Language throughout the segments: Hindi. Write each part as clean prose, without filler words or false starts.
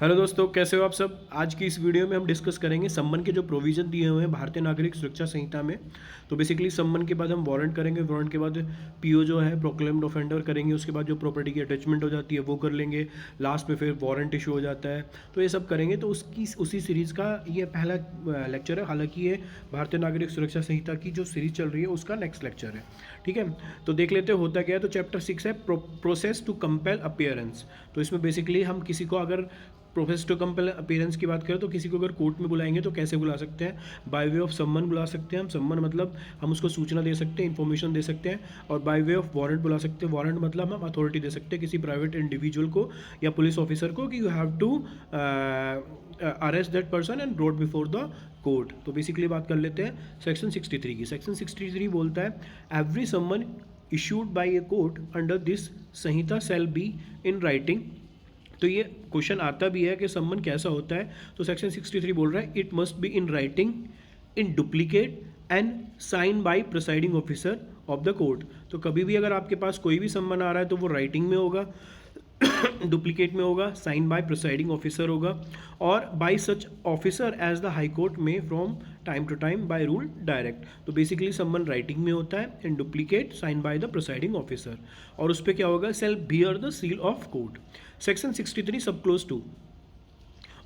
हेलो दोस्तों, कैसे हो आप सब। आज की इस वीडियो में हम डिस्कस करेंगे सम्मन के जो प्रोविज़न दिए हुए हैं भारतीय नागरिक सुरक्षा संहिता में। तो बेसिकली सम्मन के बाद हम वारंट करेंगे, वारंट के बाद पीओ जो है प्रोक्लेम्ड ऑफेंडर करेंगे, उसके बाद जो प्रॉपर्टी की अटैचमेंट हो जाती है वो कर लेंगे, लास्ट में फिर वारंट इशू हो जाता है। तो ये सब करेंगे। तो उसकी उसी सीरीज़ का ये पहला लेक्चर है। हालांकि ये भारतीय नागरिक सुरक्षा संहिता की जो सीरीज चल रही है उसका नेक्स्ट लेक्चर है। ठीक है, तो देख लेते हैं होता क्या है। तो चैप्टर 6 है प्रोसेस टू कंपेल अपीयरेंस। तो इसमें बेसिकली हम किसी को अगर प्रोसेस टू कंपेल अपीयरेंस की बात करें तो किसी को अगर कोर्ट में बुलाएंगे तो कैसे बुला सकते हैं। बाय वे ऑफ सम्मन बुला सकते हैं हम। सम्मन मतलब हम उसको सूचना दे सकते हैं, इन्फॉर्मेशन दे सकते हैं। और बाय वे ऑफ वारंट बुला सकते हैं। वारंट मतलब हम अथॉरिटी दे सकते हैं किसी प्राइवेट इंडिविजुअल को या पुलिस ऑफिसर को कि you have to arrest that person and brought before the court. तो बेसिकली बात कर लेते हैं सेक्शन 63 की। सेक्शन 63 बोलता है एवरी सम्मन issued by a court under this Samhita shall be in writing. तो ये क्वेश्चन आता भी है कि सम्मन कैसा होता है। तो सेक्शन 63 बोल रहा है it must be in writing, in duplicate and sign by presiding officer of the court. तो कभी भी अगर आपके पास कोई भी सम्मन आ रहा है तो वो राइटिंग में होगा, डुप्लीकेट में होगा, साइन बाय प्रिसाइडिंग ऑफिसर होगा, और by such officer as the high court में from time to time by rule direct. तो बेसिकली सम्मन राइटिंग में होता है, in duplicate sign by the presiding officer, और उस पर क्या होगा, shall bear the seal of court. Section 63 sub clause 2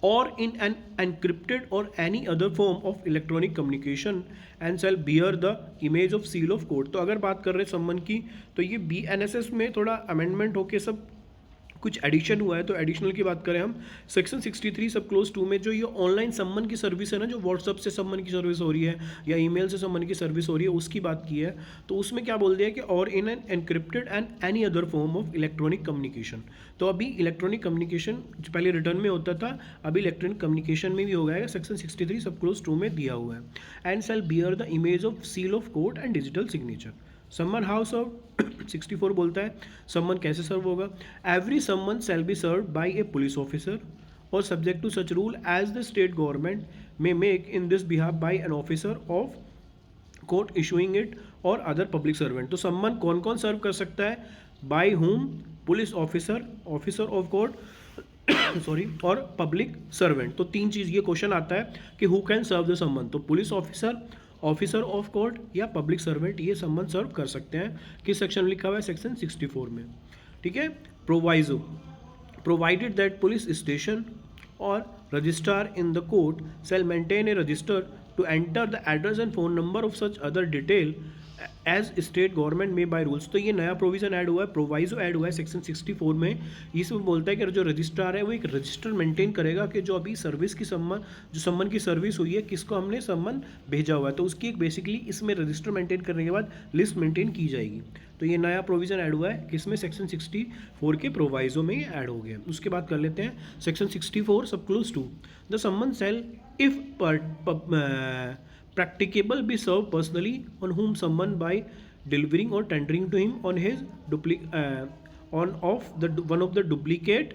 or in an encrypted or any other form of electronic communication and shall bear the image of seal of court। तो अगर बात कर रहे हैं सम्मन की तो ये BNSS में थोड़ा अमेंडमेंट होके सब कुछ एडिशन हुआ है। तो एडिशनल की बात करें हम, सेक्शन 63 सब क्लोज 2 में जो ये ऑनलाइन सम्मन की सर्विस है ना, जो व्हाट्सअप से सम्मन की सर्विस हो रही है या ईमेल से सम्मन की सर्विस हो रही है, उसकी बात की है। तो उसमें क्या बोल दिया कि और in an encrypted and any other form of electronic communication. तो अभी इलेक्ट्रॉनिक कम्युनिकेशन जो पहले रिटर्न में होता था, अभी इलेक्ट्रॉनिक कम्युनिकेशन में भी हो गया है। सेक्शन 63 सब क्लोज 2 में दिया हुआ है। And shall bear the image of seal of court and digital signature. Summon how serve 64 बोलता है सम्मन कैसे सर्व होगा। Every summon shall be serve by a police officer और subject to such rule as the state government may make in this behalf by an officer of court issuing it और अदर पब्लिक सर्वेंट। तो सम्मन कौन कौन सर्व कर सकता है, by whom, police officer, officer of court sorry, और पब्लिक सर्वेंट। तो तीन चीज़ ये क्वेश्चन आता है कि हु कैन सर्व द सम्मन। तो police officer, officer of court या पब्लिक सर्वेंट ये सम्मन सर्व कर सकते हैं। किस सेक्शन में लिखा हुआ है, सेक्शन 64 में। ठीक है, proviso provided that police station और registrar in the court shall maintain a register to enter the address and phone number of such other detail as state government may by rules. तो ये नया प्रोविजन ऐड हुआ है, प्रोवाइजो ऐड हुआ है सेक्शन 64 में। इसमें बोलता है कि जो रजिस्ट्रार है वो एक रजिस्टर मेंटेन करेगा कि जो अभी सर्विस की सम्मन, जो सम्मन की सर्विस हुई है, किसको हमने सम्मन भेजा हुआ है, तो उसकी एक बेसिकली इसमें रजिस्टर मेंटेन करने के बाद लिस्ट मेंटेन की जाएगी। तो ये नया प्रोविजन ऐड हुआ है किसमें, सेक्शन 64 के प्रोवाइजो में ऐड हो गया। उसके बाद कर लेते हैं section 64 sub clause 2 the summons shall if practicable be served personally on whom someone by delivering or tendering to him on his one of the duplicate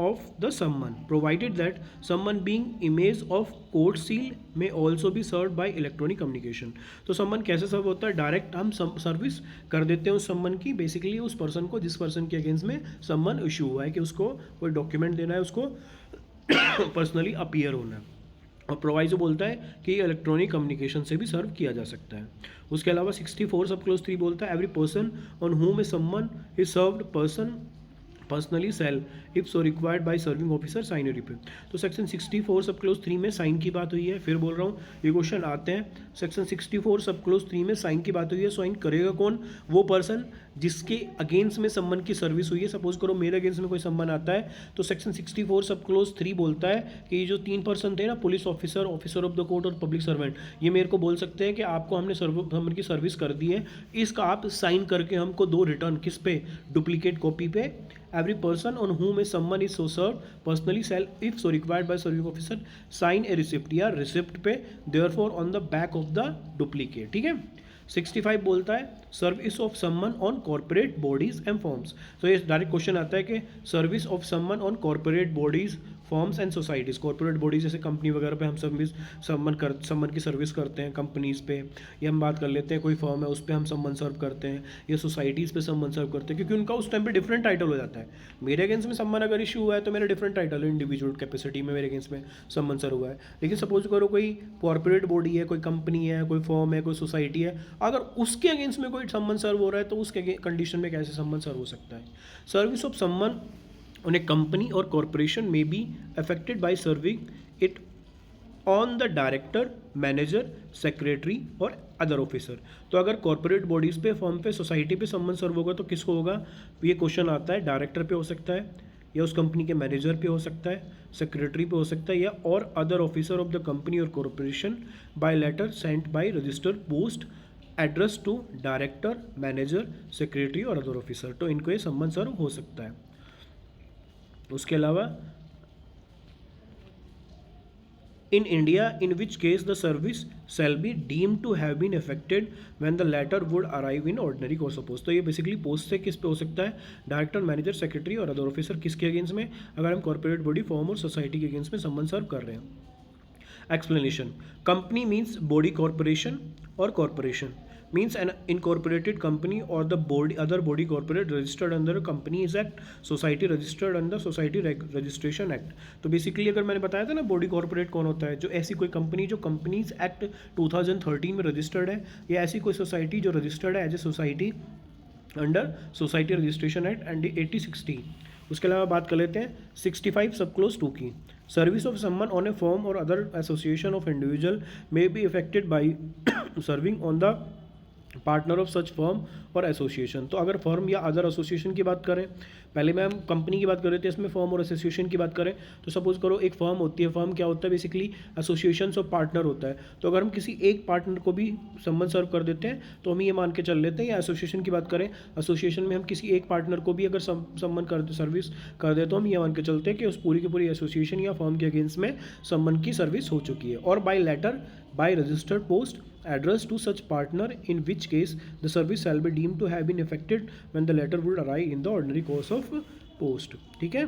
of the summon, provided that summon being image of court seal may also be served by electronic communication। तो सम्मन कैसे सर्व होता है, डायरेक्ट हम सर्विस कर देते हैं उस सम्मन की, बेसिकली उस पर्सन को जिस पर्सन के अगेंस्ट में सम्मन इशू हुआ है कि उसको कोई डॉक्यूमेंट देना है, उसको पर्सनली अपीयर होना है। और प्रोवाइजो बोलता है कि इलेक्ट्रॉनिक कम्युनिकेशन से भी सर्व किया जा सकता है। उसके अलावा 64 सब क्लोज 3 बोलता है every person on whom a summons is served person personally shall if so required by serving officer sign report. तो सेक्शन 64 सब क्लोज 3 में साइन की बात हुई है। फिर बोल रहा हूँ ये क्वेश्चन आते हैं, सेक्शन 64 सब क्लोज 3 में साइन की बात हुई है। साइन करेगा कौन, वो पर्सन जिसके अगेंस्ट में सम्मन की सर्विस हुई है। सपोज करो मेरे अगेंस्ट में कोई सम्मन आता है तो सेक्शन 64 सब क्लोज 3 बोलता है कि ये जो तीन पर्सन थे ना, police officer, officer of the court और पब्लिक सर्वेंट, ये मेरे को बोल सकते हैं कि आपको हमने सम्मन की सर्विस कर दी है, इसका आप साइन करके हमको दो रिटर्न किस पे, डुप्लीकेट कॉपी पे। Every person on whom a summon is so served personally shall, if so required by serving officer, sign a receipt या receipt पे therefore on the back of the duplicate। ठीक है, 65 बोलता है सर्विस ऑफ सम्मन on corporate bodies and forms. तो ये डायरेक्ट क्वेश्चन आता है कि सर्विस ऑफ सम्मन on corporate bodies forms and societies, corporate bodies जैसे कंपनी वगैरह पे हम सम्मन की सर्विस करते हैं कंपनीज़ पे, या हम बात कर लेते हैं कोई फॉर्म है उस पर हम सम्मन सर्व करते हैं, या सोसाइटीज़ पे सम्मन सर्व करते हैं, क्योंकि उनका उस टाइम पे डिफरेंट टाइटल हो जाता है। मेरे अगेंस्ट में सम्मन अगर इशू हुआ है तो मेरा डिफरेंट टाइटल है, इंडिविजुअल कैपेसिटी में मेरे अगेंस्ट में सम्मन सर्व हुआ है। लेकिन सपोज करो कोई कॉर्पोरेट बॉडी है, कोई कंपनी है, कोई फॉर्म है, कोई सोसाइटी है, अगर उसके अगेंस्ट में कोई सम्मन सर्व हो रहा है तो उसके कंडीशन में कैसे सम्मन सर्व हो सकता है। सर्विस ऑफ सम्मन on a company or corporation may be affected by serving it on the director, manager, secretary और अदर ऑफिसर। तो अगर कॉर्पोरेट बॉडीज़ पे, फर्म पे, सोसाइटी पे सम्मन सर्व होगा तो किसको होगा? ये क्वेश्चन आता है, डायरेक्टर पे हो सकता है, या उस कंपनी के मैनेजर पे हो सकता है, सेक्रेटरी पे हो सकता है, या और other officer of the company और corporation by letter sent by registered post address to director, manager, secretary और अदर ऑफिसर। तो इनको ये सम्मन सर्व हो सकता है। उसके अलावा in India in which case the service shall be deemed to have been affected when the letter would arrive in ordinary course of post. तो ये बेसिकली पोस्ट से किस पे हो सकता है? डायरेक्टर, मैनेजर, सेक्रेटरी और अदर ऑफिसर। किसके अगेंस्ट में? अगर हम कॉर्पोरेट बॉडी, फॉर्म और सोसाइटी के अगेंस्ट में सम्मन सर्व कर रहे हैं। Explanation: company means body, corporation और corporation means an incorporated company or the body other body corporate registered under Companies Act, society registered under Society Registration Act। तो बेसिकली अगर मैंने बताया था ना बॉडी कॉर्पोरेट कौन होता है, जो ऐसी कोई कंपनी जो कंपनीज एक्ट 2013 में रजिस्टर्ड है, या ऐसी कोई सोसाइटी जो रजिस्टर्ड है as a society under society registration act and 8060। उसके अलावा बात कर लेते हैं 65 सब क्लोज 2 की। Service of someone on a firm और other association of individual may be affected by serving on the partner of such firm और एसोसिएशन। तो अगर फर्म या अदर एसोसिएशन की बात करें, पहले में हम कंपनी की बात कर रहे थे, इसमें फर्म और एसोसिएशन की बात करें, तो सपोज करो एक फर्म होती है, फर्म क्या होता है? बेसिकली एसोसिएशंस ऑफ पार्टनर होता है। तो अगर हम किसी एक पार्टनर को भी सम्मन सर्व कर देते हैं तो हम ये मान के चल लेते हैं, या एसोसिएशन की बात करें, एसोसिएशन में हम किसी एक पार्टनर को भी अगर सम्मन कर सर्विस कर दे तो हम ये मान के चलते हैं कि उस पूरी की पूरी एसोसिएशन या फर्म के अगेंस्ट में सम्मन की सर्विस हो चुकी है। और by letter, by registered post address to such partner, in which case the service shall be deemed to have been affected when the letter would arrive in the ordinary course of post। ठीक है।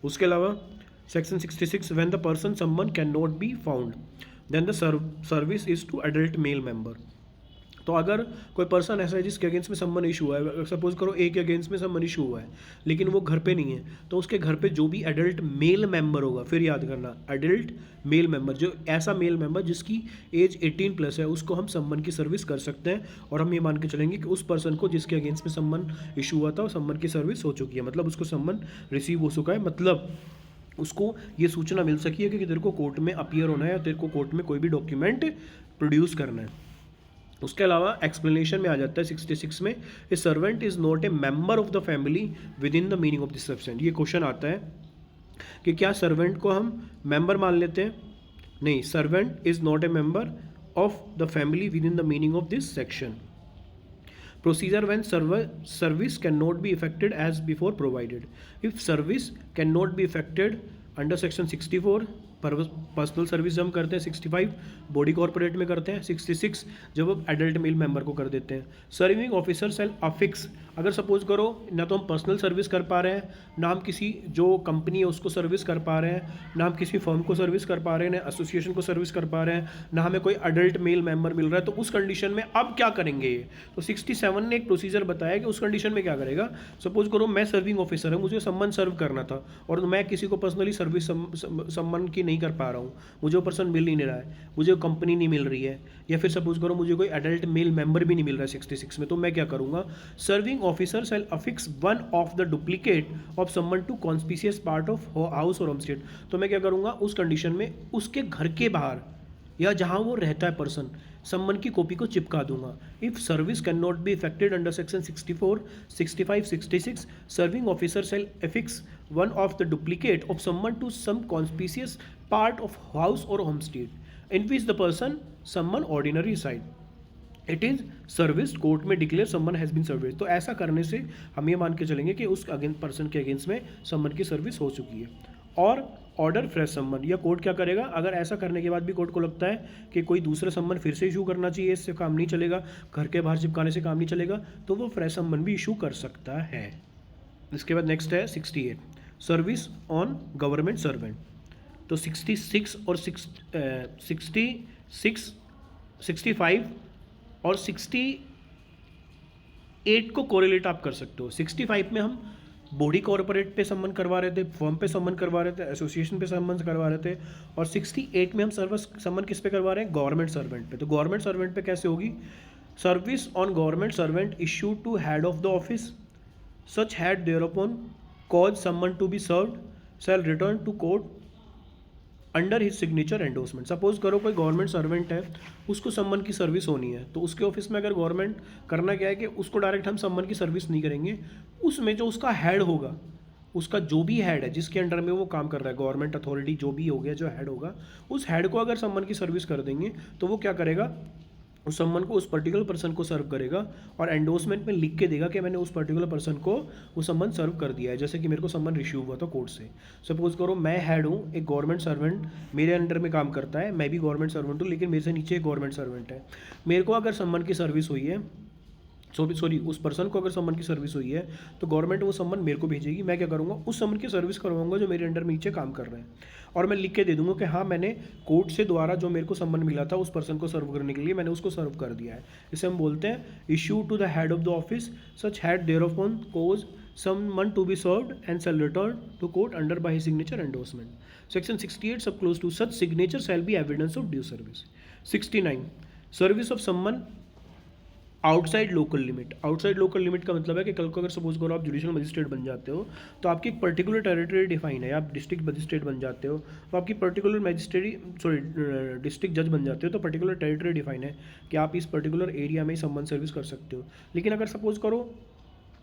उसके अलावा section 66, when the person someone cannot be found then the service is to adult male member। तो अगर कोई पर्सन ऐसा है जिसके अगेंस्ट में सम्मन इशू हुआ है, सपोज करो एक के अगेंस्ट में सम्मन इशू हुआ है लेकिन वो घर पे नहीं है, तो उसके घर पे जो भी एडल्ट मेल मेंबर होगा, फिर याद करना एडल्ट मेल मेंबर, जो ऐसा मेल मेंबर जिसकी एज 18+ है, उसको हम सम्मन की सर्विस कर सकते हैं। और हम ये मान के चलेंगे कि उस पर्सन को जिसके अगेंस्ट में सम्मन इशू हुआ था, वो सम्मन की सर्विस हो चुकी है, मतलब उसको सम्मन रिसीव हो चुका है, मतलब उसको ये सूचना मिल सकी है कि तेरे को कोर्ट में अपीयर होना है या तेरे को कोर्ट में कोई भी डॉक्यूमेंट प्रोड्यूस करना है। उसके अलावा एक्सप्लेनेशन में आ जाता है 66 में, ए servant is not a member of the family with in the meaning of this section. ये क्वेश्चन आता है कि क्या सर्वेंट को हम मेंबर मान लेते हैं? नहीं, servant is not a member of the family with in the meaning of this section. Procedure when service cannot be affected as before provided। If service cannot be affected under section 64, personal service जब हम करते हैं, 65 बॉडी कॉर्पोरेट में करते हैं, 66 जब हम एडल्ट मेल मेंबर को कर देते हैं। सर्विंग ऑफिसर सेल अफिक्स, अगर सपोज करो ना तो हम पर्सनल सर्विस कर पा रहे हैं, ना हम किसी जो कंपनी है उसको सर्विस कर पा रहे हैं, ना हम किसी फर्म को सर्विस कर पा रहे हैं, ना एसोसिएशन को सर्विस कर पा रहे हैं, ना हमें कोई एडल्ट मेल मेंबर मिल रहा है, तो उस कंडीशन में अब क्या करेंगे ये? तो 67 ने एक प्रोसीजर बताया कि उस कंडीशन में क्या करेगा। सपोज करो मैं सर्विंग ऑफिसर है, मुझे सम्मन सर्व करना था और मैं किसी को पर्सनली सर्विस सम्मन की नहीं कर पा रहा हूँ, मुझे वो पर्सन मिल ही नहीं रहा है, मुझे कंपनी नहीं मिल रही है, या फिर सपोज करो मुझे कोई एडल्ट मेल मेंबर भी नहीं मिल रहा है 66 में, तो मैं क्या करूँगा? Serving officer shall affix one of the duplicate of someone to conspicuous part of house और होम स्टेट। तो मैं क्या करूँगा? उस कंडीशन में उसके घर के बाहर या जहाँ वो रहता है पर्सन, सम्मन की कॉपी को चिपका दूंगा। If service can not be effected under section 64, 65, 66, serving officer shall affix one of the duplicate of summons to some conspicuous part of house और home state in which the person summons ordinarily resides it is service court में declare summons has been service. तो ऐसा करने से हम ये मान के चलेंगे कि उस पर्सन के अगेंस्ट में सम्मन की सर्विस हो चुकी है। और ऑर्डर फ्रेश सम्मन, या कोर्ट क्या करेगा? अगर ऐसा करने के बाद भी कोर्ट को लगता है कि कोई दूसरा सम्मन फिर से इशू करना चाहिए, इससे काम नहीं चलेगा, घर के बाहर चिपकाने से काम नहीं चलेगा, तो वो फ्रेश सम्मन भी इशू कर सकता है। इसके बाद नेक्स्ट है 68, सर्विस ऑन गवर्नमेंट सर्वेंट। तो 66 और 65 और 68 को कोरिलेट आप कर सकते हो। 65 में हम बॉडी कॉर्पोरेट पे सम्मन करवा रहे थे, फर्म पे सम्मन करवा रहे थे, एसोसिएशन पे सम्मन करवा रहे थे, और 68 में हम सर्विस सम्मन किस पे करवा रहे हैं, गवर्नमेंट सर्वेंट पे। तो गवर्नमेंट सर्वेंट पे कैसे होगी, service on government servant issued to head of the office such had there upon cause summon to be served shall return to court under his signature endorsement. Suppose करो कोई गवर्नमेंट सर्वेंट है, उसको सम्मन की सर्विस होनी है, तो उसके ऑफिस में अगर गवर्नमेंट करना क्या है कि उसको डायरेक्ट हम सम्मन की सर्विस नहीं करेंगे, उसमें जो उसका हेड होगा, उसका जो भी हेड है जिसके अंडर में वो काम कर रहा है, गवर्नमेंट अथॉरिटी जो भी हो गया, जो हेड होगा, उस हेड को अगर सम्मन की सर्विस कर देंगे तो वो क्या करेगा, उस सम्मन को उस पर्टिकुलर पर्सन को सर्व करेगा और एंडोर्समेंट में लिख के देगा कि मैंने उस पर्टिकुलर पर्सन को वो सम्मन सर्व कर दिया है। जैसे कि मेरे को सम्मन रिसीव हुआ था कोर्ट से। सपोज करो मैं हेड हूँ, एक गवर्नमेंट सर्वेंट मेरे अंडर में काम करता है, मैं भी गवर्नमेंट सर्वेंट हूँ, लेकिन मेरे से नीचे एक गवर्नमेंट सर्वेंट है। मेरे को अगर सम्मन की सर्विस हुई है, सॉरी उस पर्सन को अगर सम्मन की सर्विस हुई है, तो गवर्नमेंट वो सम्मन मेरे को भेजेगी। मैं क्या करूँगा, उस सम्मन की सर्विस करवाऊंगा जो मेरे अंडर में नीचे काम कर रहे हैं, और मैं लिख के दे दूंगा कि हाँ मैंने कोर्ट से द्वारा जो मेरे को सम्मन मिला था उस पर्सन को सर्व करने के लिए, मैंने उसको सर्व कर दिया है। इसे हम बोलते हैं issue to the head of the office such had there upon cause someone to be served and shall return to court under by his signature endorsement. Section 68 sub clause 2 such signature shall be evidence of due service. 69 service of someone outside local limit. Outside local limit का मतलब है कि कल को अगर सपोज करो आप जुडिशियल मजिस्ट्रेट बन जाते हो, तो आपकी एक पर्टिकुलर टेरिटरी डिफाइन है, आप डिस्ट्रिक्ट मजिस्ट्रेट बन जाते हो तो आपकी पर्टिकुलर डिस्ट्रिक्ट जज बन जाते हो, तो पर्टिकुलर टेरिटरी डिफाइन है कि आप इस पर्टिकुलर एरिया में ही सम्मन सर्विस कर सकते हो। लेकिन अगर सपोज करो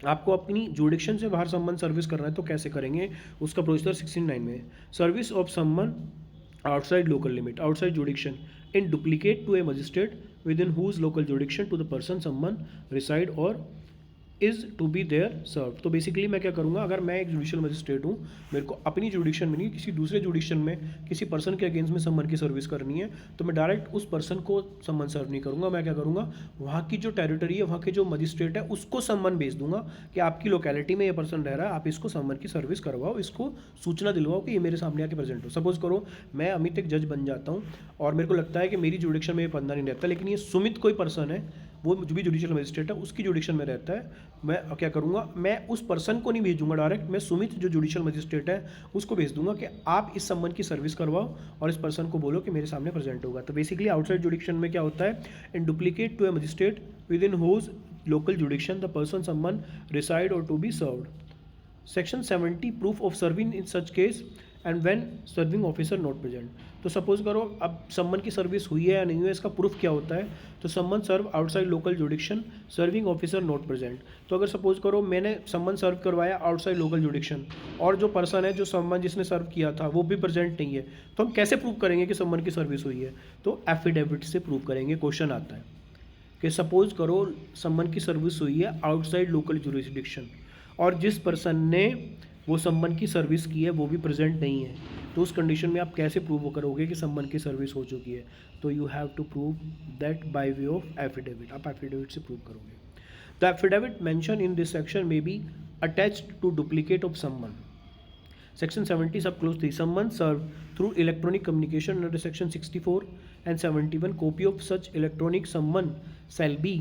आपको अपनी जुडिक्शन से बाहर सम्मन सर्विस करना है, तो कैसे करेंगे, उसका प्रोसीजर 69 में है। सर्विस ऑफ सम्मन outside local limit, outside jurisdiction in duplicate to a magistrate within whose local jurisdiction to the person someone reside or is to be there serve. तो बेसिकली मैं क्या करूँगा, अगर मैं एक जुडिशियल मजिस्ट्रेट हूँ, मेरे को अपनी जुडिक्शन में नहीं किसी दूसरे जुडिक्शन में किसी पर्सन के अगेंस्ट में सम्मन की सर्विस करनी है, तो मैं डायरेक्ट उस पर्सन को सम्मन सर्व नहीं करूँगा। मैं क्या करूँगा, वहाँ की जो टेरिटरी है, वहाँ के जो मजिस्ट्रेट है, उसको सम्मन भेज दूंगा कि आपकी लोकेलिटी में ये पर्सन रह रहा है, आप इसको सम्मन की सर्विस करवाओ, इसको सूचना दिलवाओ कि ये मेरे सामने आके प्रेजेंट हो। सपोज करो मैं अमित एक जज बन जाता हूँ और मेरे को लगता है कि मेरी जुडिक्शन में ये बंदा नहीं रहता, लेकिन ये सुमित कोई पर्सन है, वो जो भी जुडिशियल मजिस्ट्रेट है उसकी जुडिक्शन में रहता है। मैं क्या करूँगा, मैं उस पर्सन को नहीं भेजूंगा डायरेक्ट, मैं सुमित जो जुडिशियल मजिस्ट्रेट है उसको भेज दूंगा कि आप इस सम्मन की सर्विस करवाओ और इस पर्सन को बोलो कि मेरे सामने प्रेजेंट होगा। तो बेसिकली आउटसाइड जुडिक्शन में क्या होता है, in duplicate to a magistrate within whose local jurisdiction the person summon resides और to be served. Section 70 proof of serving in such case and when serving officer not present. तो सपोज करो अब सम्मन की सर्विस हुई है या नहीं हुई है, इसका प्रूफ क्या होता है, तो summon serve outside local jurisdiction serving officer not present. तो अगर सपोज करो मैंने सम्मन सर्व करवाया आउटसाइड लोकल जुडिक्शन और जो पर्सन है, जो सम्मन जिसने सर्व किया था, वो भी प्रेजेंट नहीं है, तो हम कैसे प्रूव करेंगे कि सम्मन की सर्विस हुई है, तो एफिडेविट से प्रूव करेंगे। क्वेश्चन आता है कि सपोज करो सम्मन की सर्विस हुई है आउटसाइड लोकल जुरिस्डिक्शन और जिस पर्सन ने वो सम्मन की सर्विस की है वो भी प्रेजेंट नहीं है, तो उस कंडीशन में आप कैसे प्रूव करोगे कि सम्मन की सर्विस हो चुकी है, तो you have to prove that by way of affidavit. आप एफिडेविट से प्रूव करोगे। The affidavit mention in this section may be attached to duplicate of summon. Section 70 subclause 3 summon served through electronic communication under section 64 and 71 copy of such electronic summon shall be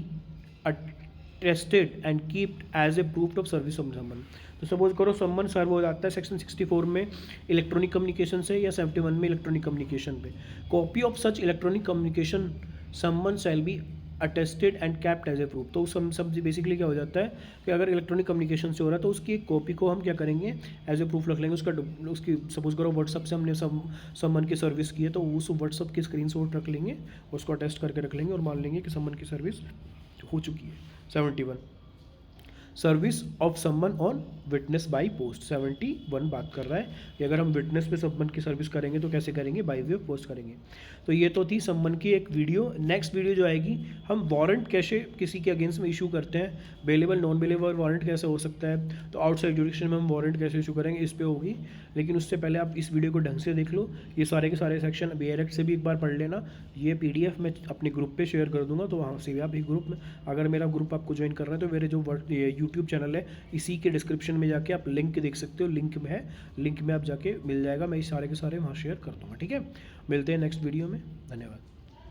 attested and kept as a proof of service of summon। तो सपोज करो सम्मन सर्व हो जाता है सेक्शन 64 में इलेक्ट्रॉनिक कम्युनिकेशन से या 71 में इलेक्ट्रॉनिक कम्युनिकेशन पे, copy of such electronic communication summon shall be attested and kept as a proof. तो उस सब बेसिकली क्या हो जाता है कि अगर इलेक्ट्रॉनिक कम्युनिकेशन से हो रहा है तो उसकी एक कॉपी को हम क्या करेंगे, एज ए प्रूफ रख लेंगे। उसकी सपोज करो व्हाट्सअप से हमने सम्मन की सर्विस की है, तो उस व्हाट्सअप की स्क्रीनशॉट रख लेंगे, उसको अटेस्ट करके रख लेंगे और मान लेंगे कि सम्मन की सर्विस हो चुकी है। 71 सर्विस ऑफ सम्मन ऑन विटनेस बाय पोस्ट। 71 बात कर रहा है कि अगर हम विटनेस पे सम्मन की सर्विस करेंगे तो कैसे करेंगे, बाय वे ऑफ पोस्ट करेंगे। तो ये तो थी सम्मन की एक वीडियो। नेक्स्ट वीडियो जो आएगी, हम वारंट कैसे किसी के अगेंस्ट में इशू करते हैं, बेलेबल नॉन बेलेबल वारंट कैसे हो सकता है, तो आउटसाइड जुडिक्शन में हम वारंट कैसे इशू करेंगे, इस पे होगी। लेकिन उससे पहले आप इस वीडियो को ढंग से देख लो, ये सारे के सारे सेक्शन बेयर एक्ट से भी एक बार पढ़ लेना। ये PDF मैं अपने ग्रुप पे शेयर कर दूंगा, तो वहाँ से भी आप एक ग्रुप में, अगर मेरा ग्रुप आपको ज्वाइन करना है तो मेरे जो यूट्यूब चैनल है इसी के डिस्क्रिप्शन डिस्क्रिप्शन में जाके आप लिंक देख सकते हो, लिंक में है, लिंक में आप जाके मिल जाएगा, मैं ये सारे के सारे वहाँ शेयर कर दूँगा। ठीक है, मिलते हैं नेक्स्ट वीडियो में, धन्यवाद।